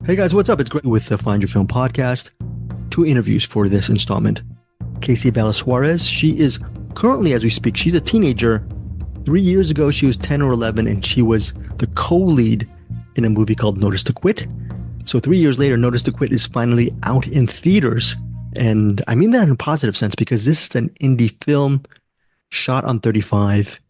Hey guys, what's up? It's Greg with the Find Your Film podcast. Two interviews for this installment. Kasey Bella Suarez, she is currently, as we speak, she's a teenager. 3 years ago, she was 10 or 11, and she was the co-lead in a movie called Notice to Quit. So 3 years later, Notice to Quit is finally out in theaters. And I mean that in a positive sense because this is an indie film shot on 35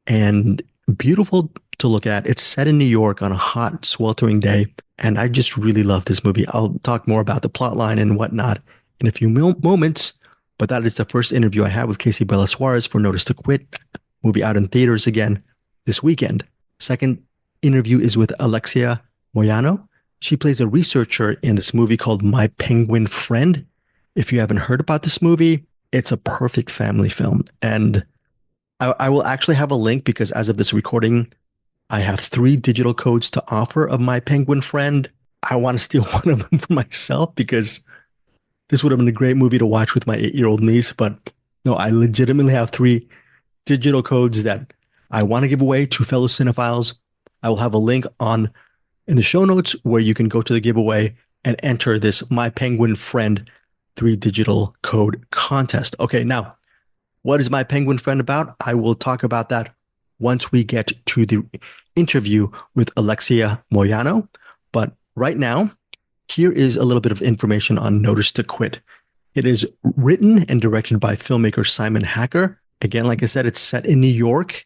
and beautiful to look at. It's set in New York on a hot, sweltering day. And I just really love this movie. I'll talk more about the plot line and whatnot in a few moments. But that is the first interview I have with Kasey Bella Suarez for Notice to Quit. Movie out in theaters again this weekend. Second interview is with Alexia Moyano. She plays a researcher in this movie called My Penguin Friend. If you haven't heard about this movie, it's a perfect family film. And I will actually have a link because as of this recording, I have 3 digital codes to offer of My Penguin Friend. I want to steal one of them for myself because this would have been a great movie to watch with my 8-year-old niece. But no, I legitimately have 3 digital codes that I want to give away to fellow cinephiles. I will have a link in the show notes where you can go to the giveaway and enter this My Penguin Friend 3 digital code contest. Okay, now, what is My Penguin Friend about? I will talk about that once we get to the interview with Alexia Moyano. But right now, here is a little bit of information on Notice to Quit. It is written and directed by filmmaker Simon Hacker. Again, like I said, it's set in New York,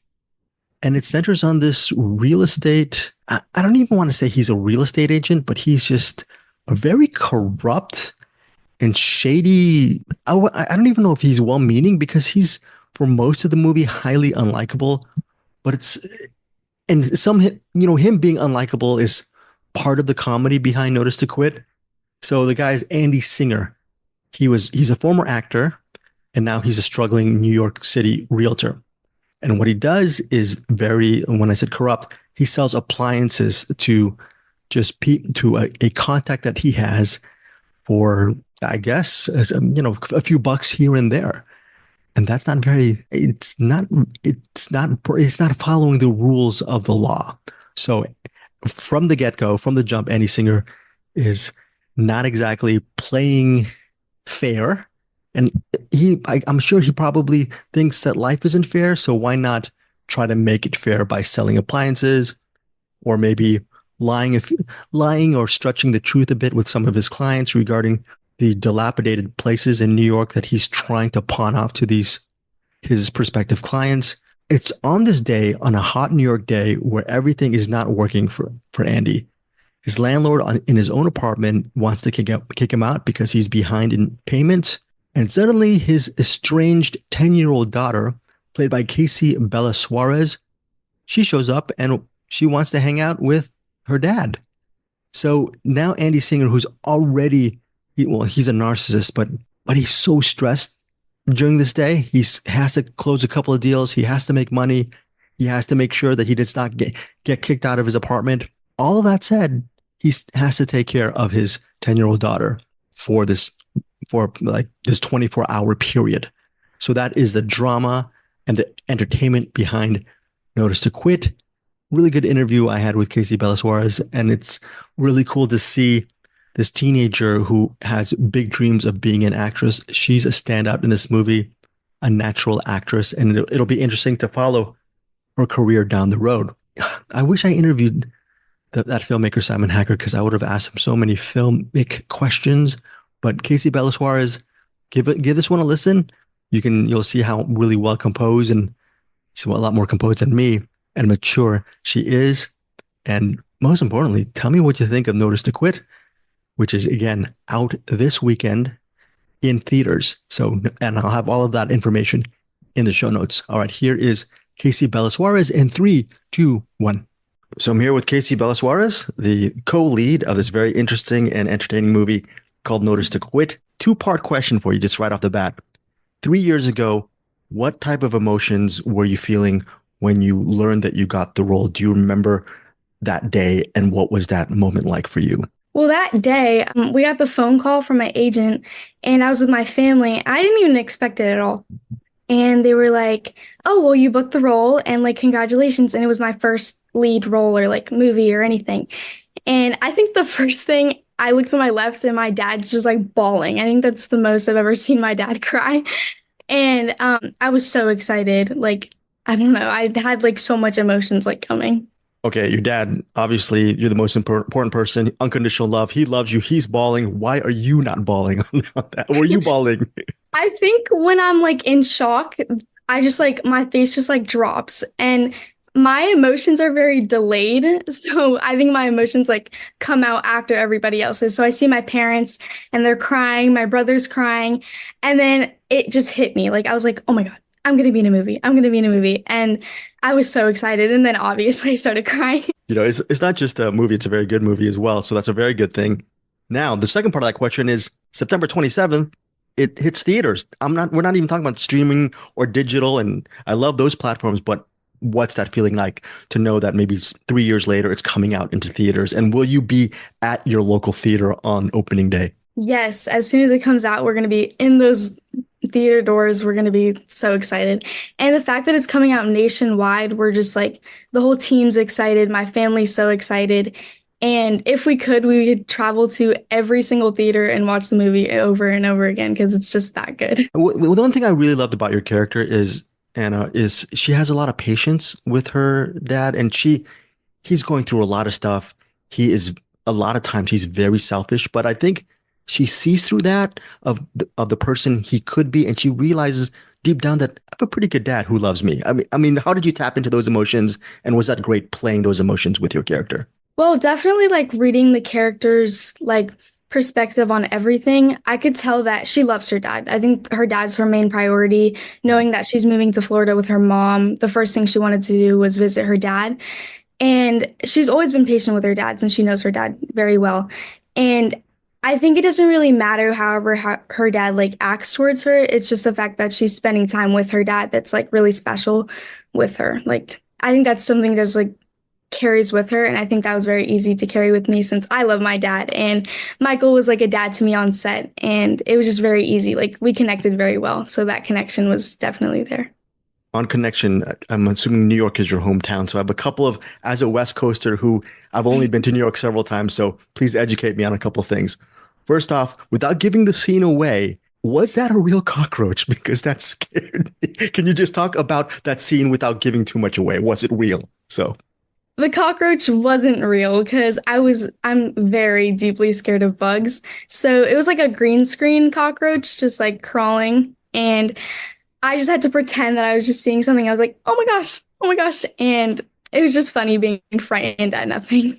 and it centers on this real estate. I don't even want to say he's a real estate agent, but he's just a very corrupt and shady. I don't even know if he's well-meaning because he's, for most of the movie, highly unlikable. But him being unlikable is part of the comedy behind Notice to Quit. So the guy's Andy Singer. He's a former actor, and now he's a struggling New York City realtor. And what he does is when I said corrupt, he sells appliances to a contact that he has for, I guess, a few bucks here and there. And that's not it's not following the rules of the law. So from the get-go, from the jump, Andy Singer is not exactly playing fair. And I'm sure he probably thinks that life isn't fair. So why not try to make it fair by selling appliances or maybe lying or stretching the truth a bit with some of his clients regarding the dilapidated places in New York that he's trying to pawn off to his prospective clients. It's on this day, on a hot New York day, where everything is not working for Andy. His landlord in his own apartment wants to kick him out because he's behind in payments. And suddenly his estranged 10-year-old daughter, played by Kasey Bella Suarez, she shows up and she wants to hang out with her dad. So now Andy Singer, who's already, he's a narcissist, but he's so stressed during this day. He has to close a couple of deals. He has to make money. He has to make sure that he does not get kicked out of his apartment. All of that said, he has to take care of his 10-year-old daughter for this 24-hour period. So that is the drama and the entertainment behind Notice to Quit. Really good interview I had with Kasey Bella Suarez, and it's really cool to see this teenager who has big dreams of being an actress. She's a standout in this movie, a natural actress, and it'll be interesting to follow her career down the road. I wish I interviewed that filmmaker Simon Hacker because I would have asked him so many filmic questions. But Kasey Bella Suarez, give this one a listen. You'll see how really well composed, and she's a lot more composed than me, and mature she is. And most importantly, tell me what you think of Notice to Quit, which is, again, out this weekend in theaters. And I'll have all of that information in the show notes. All right, here is Kasey Bella Suarez in 3, 2, 1. So I'm here with Kasey Bella Suarez, the co-lead of this very interesting and entertaining movie called Notice to Quit. 2-part question for you just right off the bat. 3 years ago, what type of emotions were you feeling when you learned that you got the role? Do you remember that day, and what was that moment like for you? Well, that day, we got the phone call from my agent, and I was with my family. I didn't even expect it at all. And they were like, oh, well, you booked the role, and, like, congratulations. And it was my first lead role or, like, movie or anything. And I think the first thing I looked to my left and my dad's just like bawling. I think that's the most I've ever seen my dad cry. And I was so excited. Like, I don't know, I had like so much emotions like coming. Okay, your dad, obviously, you're the most important person. Unconditional love. He loves you. He's bawling. Why are you not bawling on that? Were you bawling? I think when I'm like in shock, I just like my face just like drops and my emotions are very delayed. So I think my emotions like come out after everybody else's. So I see my parents and they're crying, my brother's crying, and then it just hit me. Like I was like, oh my God, I'm gonna be in a movie. I'm gonna be in a movie. And I was so excited. And then obviously I started crying. It's not just a movie, it's a very good movie as well. So that's a very good thing. Now, the second part of that question is September 27th, it hits theaters. We're not even talking about streaming or digital, and I love those platforms, but what's that feeling like to know that maybe 3 years later it's coming out into theaters? And will you be at your local theater on opening day? Yes, as soon as it comes out, we're going to be in those theater doors. We're going to be so excited. And the fact that it's coming out nationwide, we're just like, the whole team's excited. My family's so excited. And if we could travel to every single theater and watch the movie over and over again because it's just that good. The one thing I really loved about your character is Anna is she has a lot of patience with her dad, and he's going through a lot of stuff. He is a lot of times he's very selfish, but I think she sees through that of the person he could be, and she realizes deep down that I have a pretty good dad who loves me. I mean, how did you tap into those emotions, and was that great playing those emotions with your character? Well, definitely like reading the characters like perspective on everything. I could tell that she loves her dad. I think her dad's her main priority. Knowing that she's moving to Florida with her mom, the first thing she wanted to do was visit her dad. And she's always been patient with her dad since she knows her dad very well. And I think it doesn't really matter, however, how her dad like acts towards her. It's just the fact that she's spending time with her dad that's like really special with her. Like I think that's something that's like carries with her. And I think that was very easy to carry with me since I love my dad. And Michael was like a dad to me on set. And it was just very easy. Like we connected very well. So that connection was definitely there. On connection, I'm assuming New York is your hometown. So I have a couple of, as a West Coaster who I've only been to New York several times. So please educate me on a couple of things. First off, without giving the scene away, was that a real cockroach? Because that scared me. Can you just talk about that scene without giving too much away? Was it real? So. The cockroach wasn't real because I'm very deeply scared of bugs. So it was like a green screen cockroach just like crawling. And I just had to pretend that I was just seeing something. I was like, oh my gosh, oh my gosh. And it was just funny being frightened at nothing.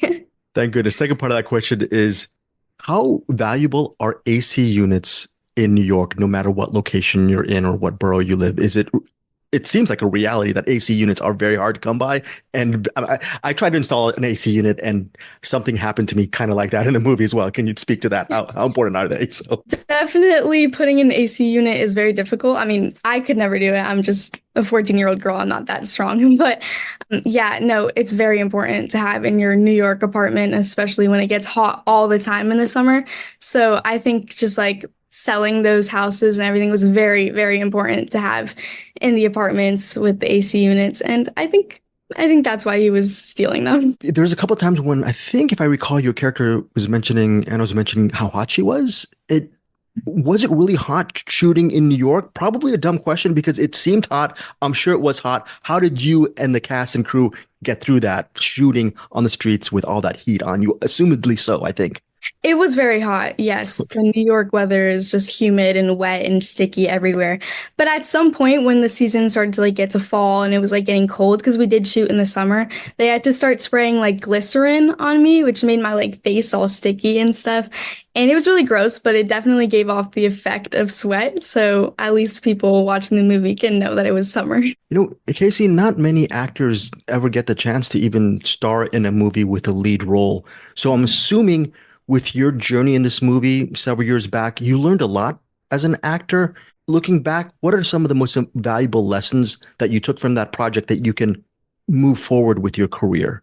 Thank goodness. Second part of that question is how valuable are AC units in New York, no matter what location you're in or what borough you live? It seems like a reality that AC units are very hard to come by. And I tried to install an AC unit and something happened to me kind of like that in the movie as well. Can you speak to that? How important are they? So Definitely putting an AC unit is very difficult. I mean, I could never do it. I'm just a 14-year-old girl. I'm not that strong. But yeah, no, it's very important to have in your New York apartment, especially when it gets hot all the time in the summer. So I think just like selling those houses and everything was very, very important to have in the apartments with the AC units. And I think that's why he was stealing them. There's a couple of times when I think, if I recall, your character was mentioning, Anna was mentioning how hot she was. Was it really hot shooting in New York? Probably a dumb question because it seemed hot. I'm sure it was hot. How did you and the cast and crew get through that shooting on the streets with all that heat on you? Assumedly so, I think. It was very hot, yes. The New York weather is just humid and wet and sticky everywhere. But at some point when the season started to like get to fall and it was like getting cold, because we did shoot in the summer, they had to start spraying like glycerin on me, which made my like face all sticky and stuff. And it was really gross, but it definitely gave off the effect of sweat. So at least people watching the movie can know that it was summer. Kasey, not many actors ever get the chance to even star in a movie with a lead role. So I'm assuming with your journey in this movie several years back, you learned a lot as an actor. Looking back, what are some of the most valuable lessons that you took from that project that you can move forward with your career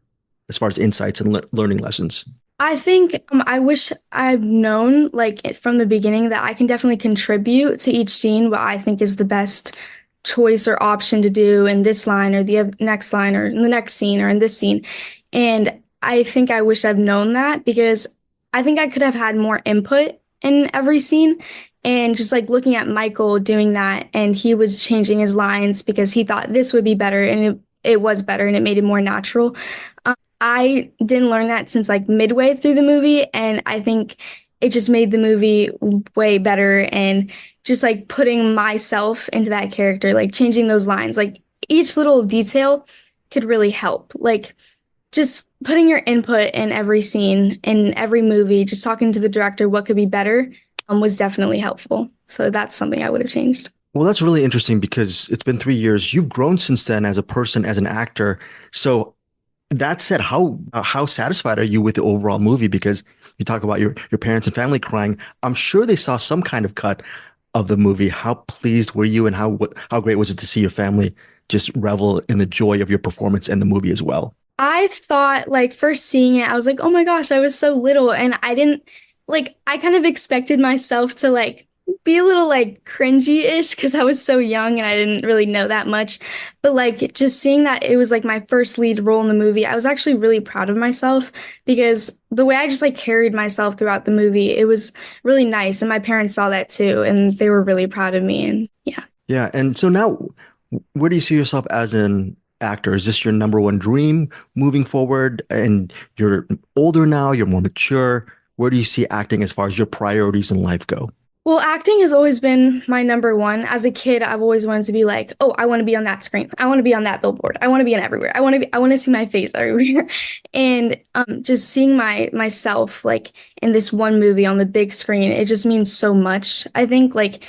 as far as insights and learning lessons? I think I wish I'd known like from the beginning that I can definitely contribute to each scene what I think is the best choice or option to do in this line or the next line or in the next scene or in this scene. And I think I wish I've known that because I think I could have had more input in every scene. And just like looking at Michael doing that, and he was changing his lines because he thought this would be better, and it was better, and it made it more natural. I didn't learn that since like midway through the movie, and I think it just made the movie way better. And just like putting myself into that character, like changing those lines, like each little detail could really help. Like just putting your input in every scene, in every movie, just talking to the director what could be better, was definitely helpful. So that's something I would have changed. Well, that's really interesting because it's been 3 years. You've grown since then as a person, as an actor. So that said, how satisfied are you with the overall movie? Because you talk about your parents and family crying. I'm sure they saw some kind of cut of the movie. How pleased were you, and how great was it to see your family just revel in the joy of your performance in the movie as well? I thought, like, first seeing it, I was like, oh my gosh, I was so little. And I didn't, like, I kind of expected myself to, like, be a little, like, cringy-ish because I was so young and I didn't really know that much. But, like, just seeing that it was, like, my first lead role in the movie, I was actually really proud of myself because the way I just, like, carried myself throughout the movie, it was really nice. And my parents saw that too, and they were really proud of me. And yeah. Yeah. And so now, where do you see yourself as an actor? Is this your number one dream moving forward? And you're older now, you're more mature. Where do you see acting as far as your priorities in life go? Well, acting has always been my number one. As a kid, I've always wanted to be like, oh, I want to be on that screen. I want to be on that billboard. I want to be in everywhere. I want to see my face everywhere. And just seeing myself like in this one movie on the big screen, it just means so much. I think like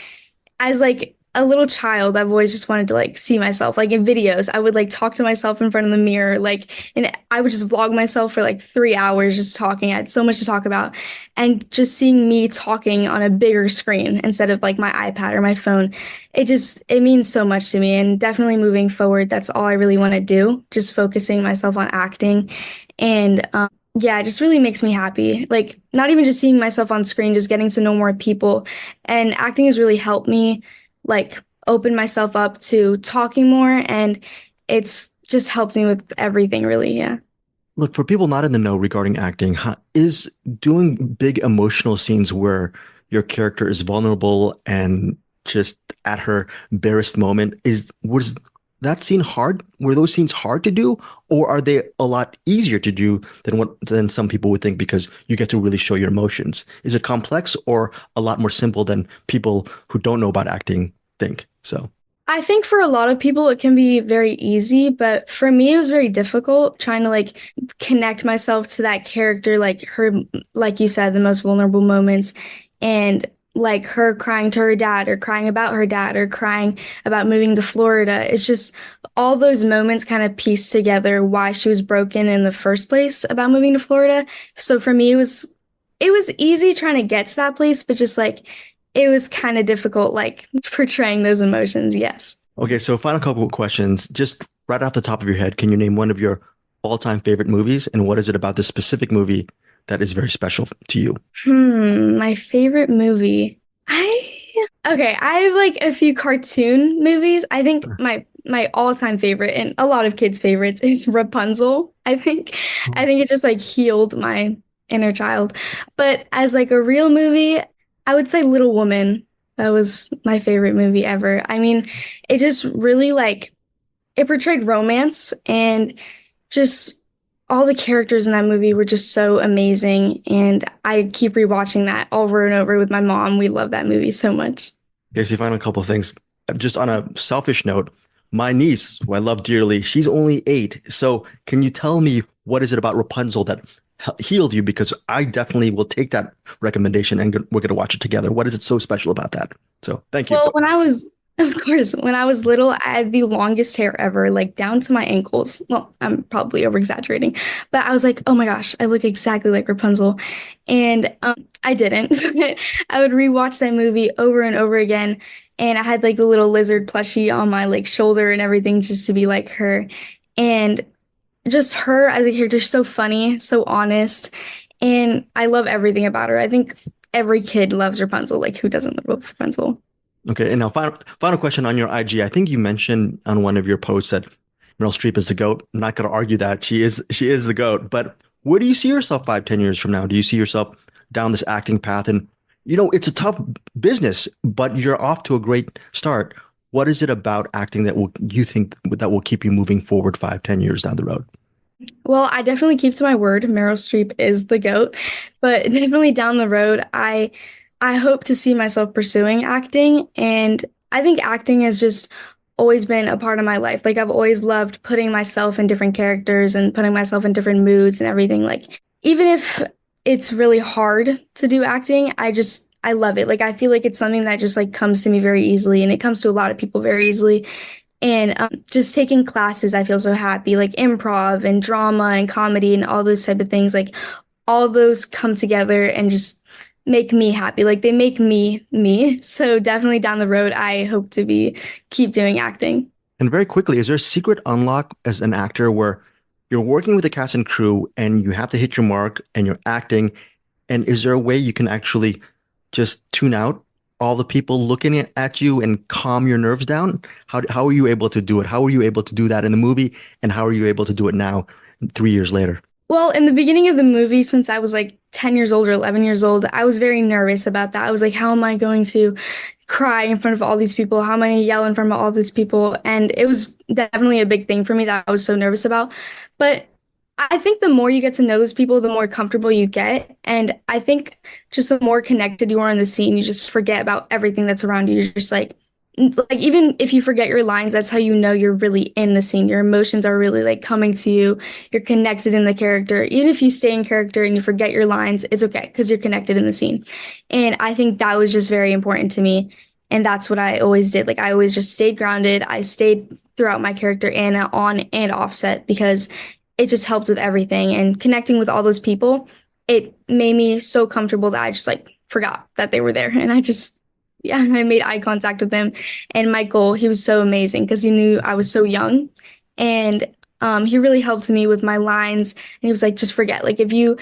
as like a little child, I've always just wanted to like see myself like in videos. I would like talk to myself in front of the mirror, like, and I would just vlog myself for like 3 hours just talking. I had so much to talk about. And just seeing me talking on a bigger screen instead of like my iPad or my phone, it means so much to me. And definitely moving forward, that's all I really want to do, just focusing myself on acting. And yeah, it just really makes me happy. Like, not even just seeing myself on screen, just getting to know more people. And acting has really helped me like open myself up to talking more, and it's just helped me with everything really. Yeah. Look, for people not in the know regarding acting, is doing big emotional scenes where your character is vulnerable and just at her barest moment, was that scene hard? Were those scenes hard to do, or are they a lot easier to do than some people would think because you get to really show your emotions? Is it complex or a lot more simple than people who don't know about acting think? So. I think for a lot of people it can be very easy, but for me it was very difficult trying to like connect myself to that character, like her, like you said, the most vulnerable moments, and like her crying to her dad or crying about her dad or crying about moving to Florida. It's just all those moments kind of piece together why she was broken in the first place about moving to Florida. So for me it was easy trying to get to that place, but just like it was kind of difficult, like portraying those emotions. Yes. Okay, so final couple of questions. Just right off the top of your head, can you name one of your all-time favorite movies, and what is it about this specific movie that is very special to you? My favorite movie. I have like a few cartoon movies. I think my all-time favorite and a lot of kids' favorites is Rapunzel. I think it just like healed my inner child. But as like a real movie, I would say Little Woman. That was my favorite movie ever. I mean, it just really like it portrayed romance, and just all the characters in that movie were just so amazing. And I keep rewatching that over and over with my mom. We love that movie so much. Okay, so final couple of things. Just on a selfish note, my niece, who I love dearly, she's only 8. So can you tell me what is it about Rapunzel that healed you? Because I definitely will take that recommendation and we're going to watch it together. What is it so special about that? So thank you. Well, of course, when I was little, I had the longest hair ever, like down to my ankles. Well, I'm probably over exaggerating, but I was like, oh my gosh, I look exactly like Rapunzel. And I didn't. I would rewatch that movie over and over again. And I had like the little lizard plushie on my like shoulder and everything just to be like her. And just her as a character, so funny, so honest. And I love everything about her. I think every kid loves Rapunzel. Like, who doesn't love Rapunzel? Okay, and now final question on your IG. I think you mentioned on one of your posts that Meryl Streep is the GOAT. I'm not going to argue that she is the GOAT, but Where do you see yourself 5, 10 years from now? Do you see yourself down this acting path? And it's a tough business, but you're off to a great start. What is it about acting that will you think that will keep you moving forward 5, 10 years down the road? Well, I definitely keep to my word. Meryl Streep is the GOAT, but definitely down the road, I hope to see myself pursuing acting, and I think acting has just always been a part of my life. Like I've always loved putting myself in different characters and putting myself in different moods and everything. Like even if it's really hard to do acting, I love it. Like I feel like it's something that just like comes to me very easily, and it comes to a lot of people very easily. And just taking classes, I feel so happy, like improv and drama and comedy and all those type of things. Like all those come together and just make me happy. Like they make me me. So definitely down the road, I hope to be keep doing acting. And very quickly, is there a secret unlock as an actor where you're working with the cast and crew and you have to hit your mark and you're acting? And is there a way you can actually just tune out all the people looking at you and calm your nerves down? How are you able to do it? How are you able to do that in the movie? And how are you able to do it now, 3 years later? Well, in the beginning of the movie, since I was like 10 years old or 11 years old, I was very nervous about that. I was like, how am I going to cry in front of all these people? How am I going to yell in front of all these people? And it was definitely a big thing for me that I was so nervous about. But I think the more you get to know those people, the more comfortable you get. And I think just the more connected you are in the scene, you just forget about everything that's around you. You're just like even if you forget your lines, that's how you know you're really in the scene. Your emotions are really like coming to you. You're connected in the character. Even if you stay in character and you forget your lines, it's okay because you're connected in the scene. And I think that was just very important to me. And that's what I always did. Like I always just stayed grounded. I stayed throughout my character and on and offset because it just helped with everything. And connecting with all those people, it made me so comfortable that I just like forgot that they were there. And yeah, I made eye contact with him. And Michael, he was so amazing because he knew I was so young. And he really helped me with my lines. And he was like, just forget. Like if you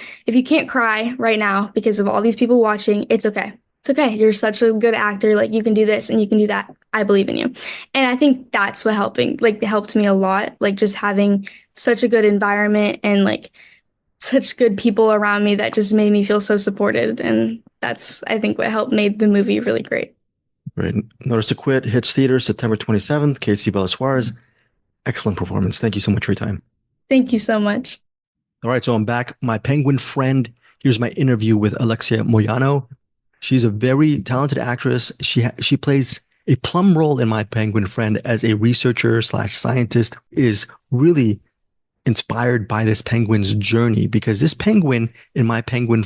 can't cry right now because of all these people watching, it's okay. It's okay. You're such a good actor. Like you can do this and you can do that. I believe in you. And I think that's what helped me a lot. Like just having such a good environment and like such good people around me that just made me feel so supported. And that's, I think, what helped made the movie really great. Right. Notice to Quit hits theaters September 27th. Kasey Bella Suarez. Excellent performance. Thank you so much for your time. Thank you so much. All right, so I'm back. My penguin friend. Here's my interview with Alexia Moyano. She's a very talented actress. She plays a plum role in My Penguin Friend as a researcher slash scientist. Is really inspired by this penguin's journey because this penguin in My Penguin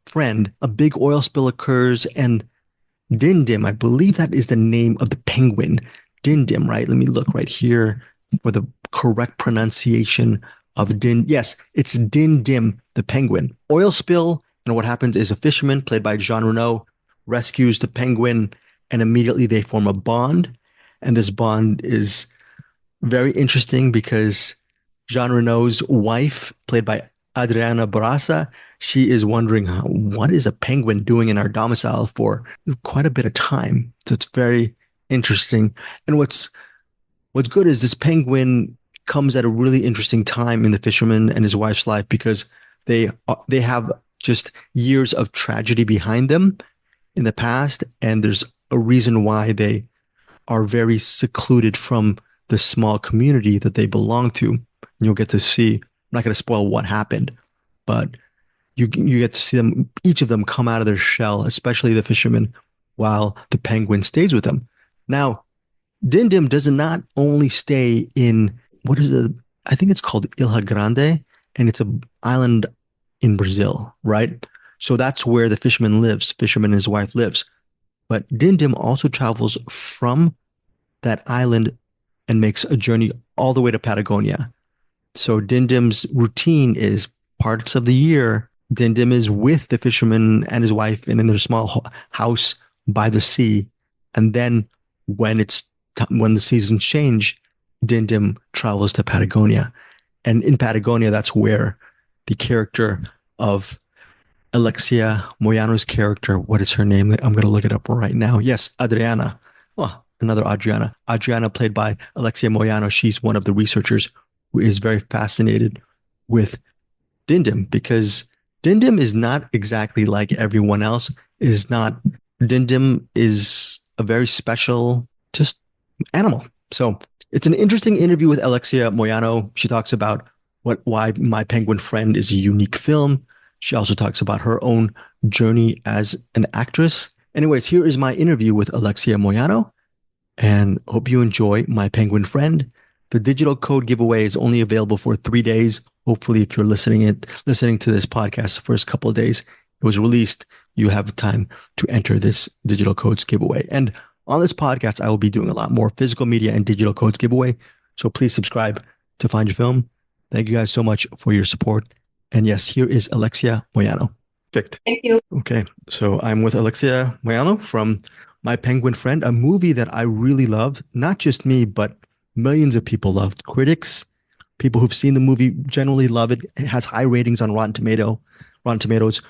Friend, a big oil spill occurs and Dindim, I believe that is the name of the penguin. Dindim, right? Let me look right here for the correct pronunciation of Din. Yes, it's Dindim, the penguin. Oil spill, and what happens is a fisherman played by Jean Reno rescues the penguin, and immediately they form a bond. And this bond is very interesting because Jean Reno's wife, played by Adriana Barraza, she is wondering what is a penguin doing in our domicile for quite a bit of time. So it's very interesting. And what's good is this penguin comes at a really interesting time in the fisherman and his wife's life because they have just years of tragedy behind them in the past, and there's a reason why they are very secluded from the small community that they belong to. And you'll get to see, I'm not going to spoil what happened, but you get to see them, each of them come out of their shell, especially the fisherman, while the penguin stays with them. Now, Dindim does not only stay in, what is it? I think it's called Ilha Grande, and it's an island in Brazil, right? So that's where the fisherman and his wife lives. But Dindim also travels from that island and makes a journey all the way to Patagonia. So Dindim's routine is parts of the year, Dindim is with the fisherman and his wife and in their small house by the sea. And then when when the seasons change, Dindim travels to Patagonia. And in Patagonia, that's where the character of Alexia Moyano's character, what is her name? I'm going to look it up right now. Yes, Adriana. Oh, another Adriana. Adriana, played by Alexia Moyano. She's one of the researchers who is very fascinated with Dindim, because Dindim is not exactly like everyone else. Is not Dindim is a very special just animal. So it's an interesting interview with Alexia Moyano. She talks about why My Penguin Friend is a unique film. She also talks about her own journey as an actress. Anyways, here is my interview with Alexia Moyano, and hope you enjoy My Penguin Friend. The digital code giveaway is only available for 3 days. Hopefully, if you're listening to this podcast the first couple of days it was released, you have time to enter this digital codes giveaway. And on this podcast, I will be doing a lot more physical media and digital codes giveaway. So please subscribe to Find Your Film. Thank you guys so much for your support. And yes, here is Alexia Moyano. Perfect. Thank you. Okay, so I'm with Alexia Moyano from My Penguin Friend, a movie that I really loved. Not just me, but millions of people loved. Critics, people who've seen the movie generally love it. It has high ratings on Rotten Tomatoes.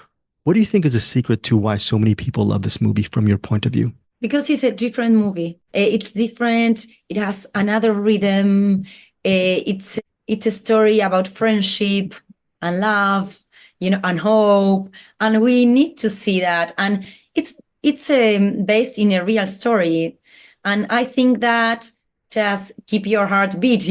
What do you think is the secret to why so many people love this movie from your point of view? Because it's a different movie. It's different. It has another rhythm. It's a story about friendship and love, and hope. And we need to see that. And it's based in a real story. And I think that just keep your heart beat,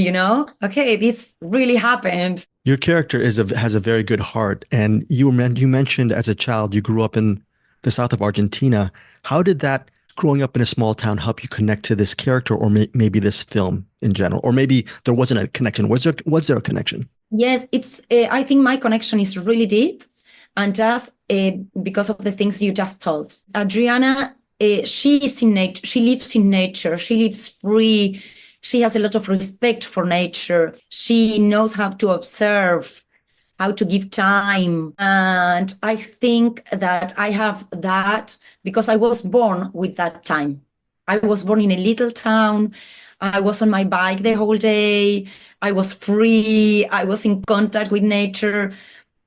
Okay, this really happened. Your character has a very good heart, and you mentioned as a child you grew up in the south of Argentina. How did that growing up in a small town help you connect to this character, or maybe this film in general, or maybe there wasn't a connection? Was there a connection? Yes, it's. I think my connection is really deep, and just because of the things you just told. Adriana, she is in nature. She lives in nature. She lives free. She has a lot of respect for nature. She knows how to observe, how to give time. And I think that I have that because I was born with that time. I was born in a little town. I was on my bike the whole day. I was free. I was in contact with nature.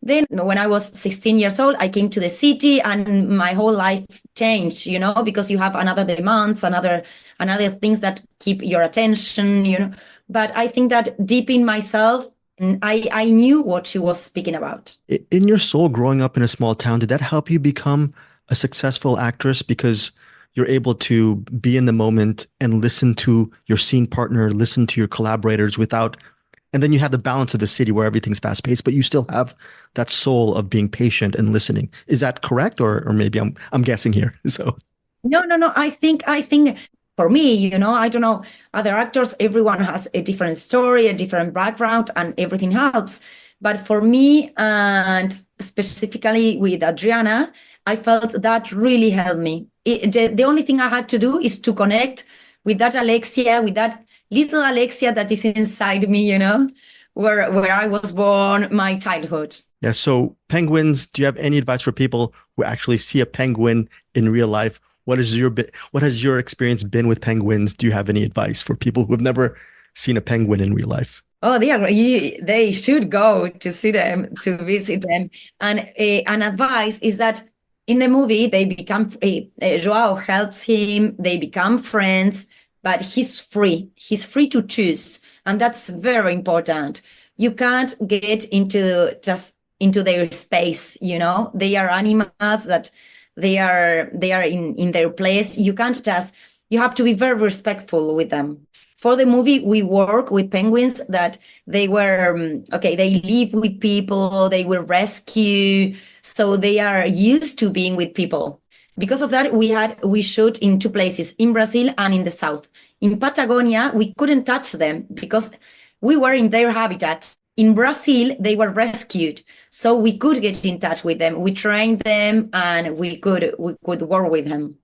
Then when I was 16 years old, I came to the city and my whole life changed, because you have another demands, another things that keep your attention, But I think that deep in myself, I knew what she was speaking about. In your soul, growing up in a small town, did that help you become a successful actress? Because you're able to be in the moment and listen to your scene partner, listen to your collaborators and then you have the balance of the city where everything's fast paced, but you still have that soul of being patient and listening. Is that correct? Or maybe I'm guessing here. So no. I think for me, I don't know, other actors, everyone has a different story, a different background, and everything helps. But for me, and specifically with Adriana, I felt that really helped me. The only thing I had to do is to connect with that Alexia, with that little Alexia that is inside me, where I was born, my childhood. Yeah. So penguins, do you have any advice for people who actually see a penguin in real life? What has your experience been with penguins? Do you have any advice for people who have never seen a penguin in real life? Oh, they should go to see them, to visit them. And an advice is that in the movie, they become, Joao helps him, they become friends, but he's free. He's free to choose. And that's very important. You can't get into their space, They are animals that they are in their place. You have to be very respectful with them. For the movie, we work with penguins that they were, they live with people, they were rescued, so they are used to being with people. Because of that, we shot in 2 places, in Brazil and in the south. In Patagonia, we couldn't touch them because we were in their habitat. In Brazil, they were rescued, so we could get in touch with them. We trained them, and we could work with them.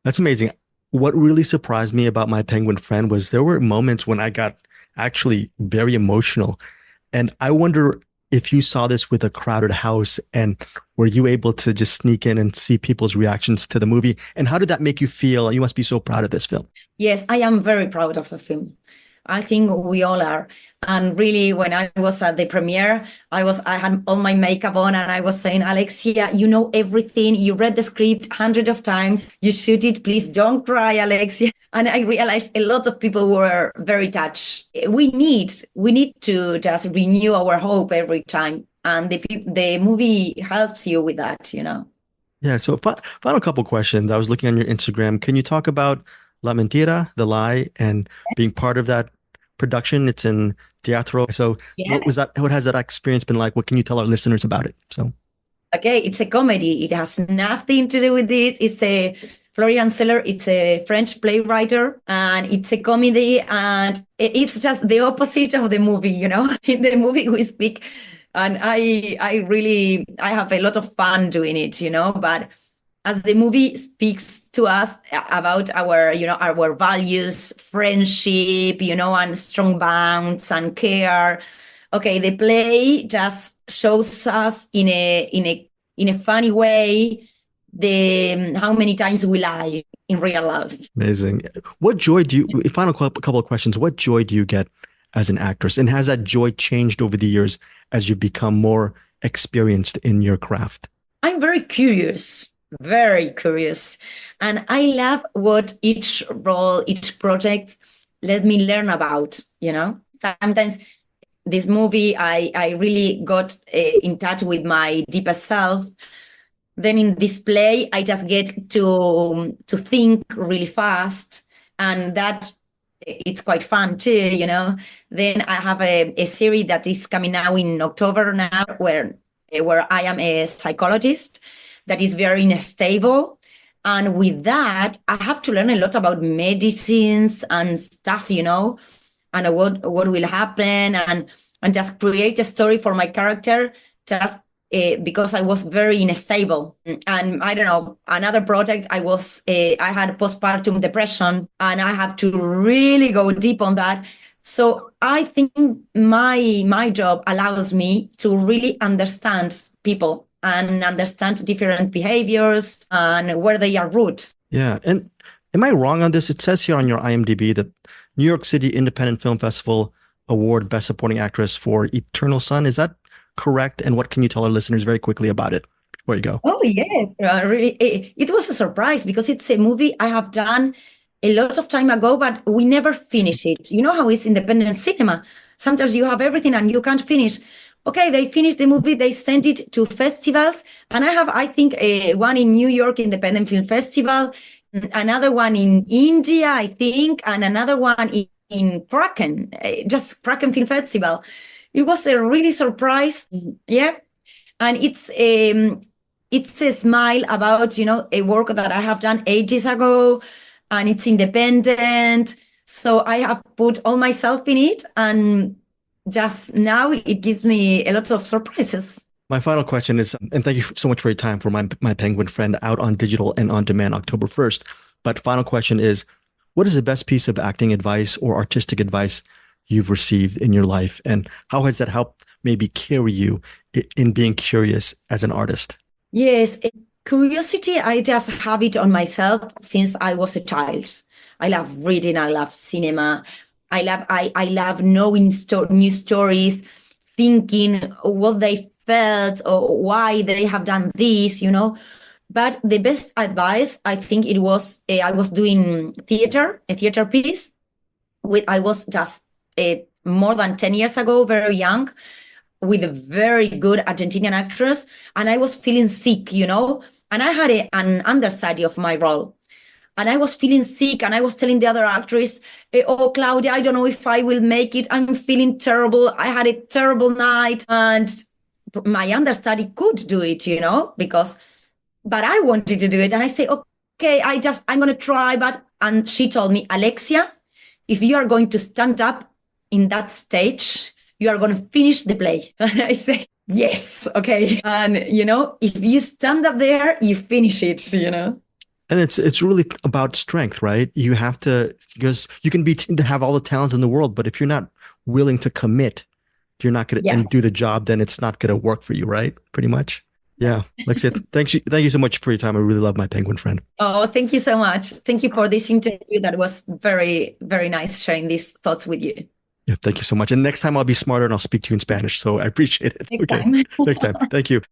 That's amazing. What really surprised me about My Penguin Friend was there were moments when I got actually very emotional. And I wonder if you saw this with a crowded house, and were you able to just sneak in and see people's reactions to the movie? And how did that make you feel? You must be so proud of this film. Yes, I am very proud of the film. I think we all are. And really, when I was at the premiere, I had all my makeup on and I was saying, Alexia, you know everything. You read the script hundreds of times. You shoot it. Please don't cry, Alexia. And I realized a lot of people were very touched. We need to just renew our hope every time. and the movie helps you with that, you know. Yeah. So final couple questions. I was looking on your Instagram. Can you talk about La Mentira, The Lie, and being part of that production? It's in teatro. So what was Yes. that? What has that experience been like? What can you tell our listeners about it? So Okay, it's a comedy. It has nothing to do with this. It's a Florian Seller. It's a French playwright, and it's a comedy. And it's just the opposite of the movie. You know, in the movie we speak, and I have a lot of fun doing it. You know, but as the movie speaks to us about our, you know, our values, friendship, you know, and strong bonds and care. Okay, the play just shows us in a funny way the how many times we lie in real life. amazing. What joy do you, final couple of questions, what joy do you get as an actress? And has that joy changed over the years as you've become more experienced in your craft? I'm very curious, and I love what each role, each project let me learn about, you know. Sometimes this movie, I really got in touch with my deepest self. Then in this play, I just get to think really fast, and that it's quite fun too, you know. Then I have a series that is coming now in October now, where I am a psychologist that is very unstable. And with that, I have to learn a lot about medicines and stuff, you know, and what will happen, and just create a story for my character, just because I was very unstable. And I don't know, another project, I had postpartum depression, and I have to really go deep on that. So I think my job allows me to really understand people and understand different behaviors and where they are rooted. Yeah. And am I wrong on this? It says here on your IMDb that New York City Independent Film Festival Award Best Supporting Actress for Eternal Sun. Is that correct? And what can you tell our listeners very quickly about it before you go? Oh, yes. Really, it was a surprise because it's a movie I have done a lot of time ago, but we never finish it. You know how it's independent cinema. Sometimes you have everything and you can't finish. Okay, they finished the movie, they sent it to festivals, and I think, one in New York Independent Film Festival, another one in India, I think, and another one in Kraken, just Kraken Film Festival. It was a really surprise. Yeah. And it's a smile about, you know, a work that I have done ages ago, and it's independent. So I have put all myself in it, and just now it gives me a lot of surprises. My final question is, and thank you so much for your time for my Penguin Friend, out on digital and on demand October 1st. But final question is, what is the best piece of acting advice or artistic advice you've received in your life? And how has that helped maybe carry you in being curious as an artist? Yes, curiosity, I just have it on myself since I was a child. I love reading, I love cinema. I love knowing new stories, thinking what they felt or why they have done this, you know. But the best advice, I think it was, I was doing theater, a theater piece. I was just more than 10 years ago, very young, with a very good Argentinian actress. And I was feeling sick, you know, and I had an understudy of my role. And I was feeling sick, and I was telling the other actress, oh, Claudia, I don't know if I will make it. I'm feeling terrible. I had a terrible night. And my understudy could do it, you know, but I wanted to do it. And I say, okay, I'm going to try. And she told me, Alexia, if you are going to stand up in that stage, you are going to finish the play. And I say, yes, okay. And, you know, if you stand up there, you finish it, you know. And it's really about strength, right? You have to, because you can to have all the talents in the world, but if you're not willing to commit, if you're not going to and do the job, then it's not going to work for you, right? Pretty much. Yeah. Alexia, thank you so much for your time. I really love my Penguin Friend. Oh, thank you so much. Thank you for this interview. That was very, very nice sharing these thoughts with you. Yeah, thank you so much. And next time I'll be smarter and I'll speak to you in Spanish. So I appreciate it. Next time. Next time. Thank you.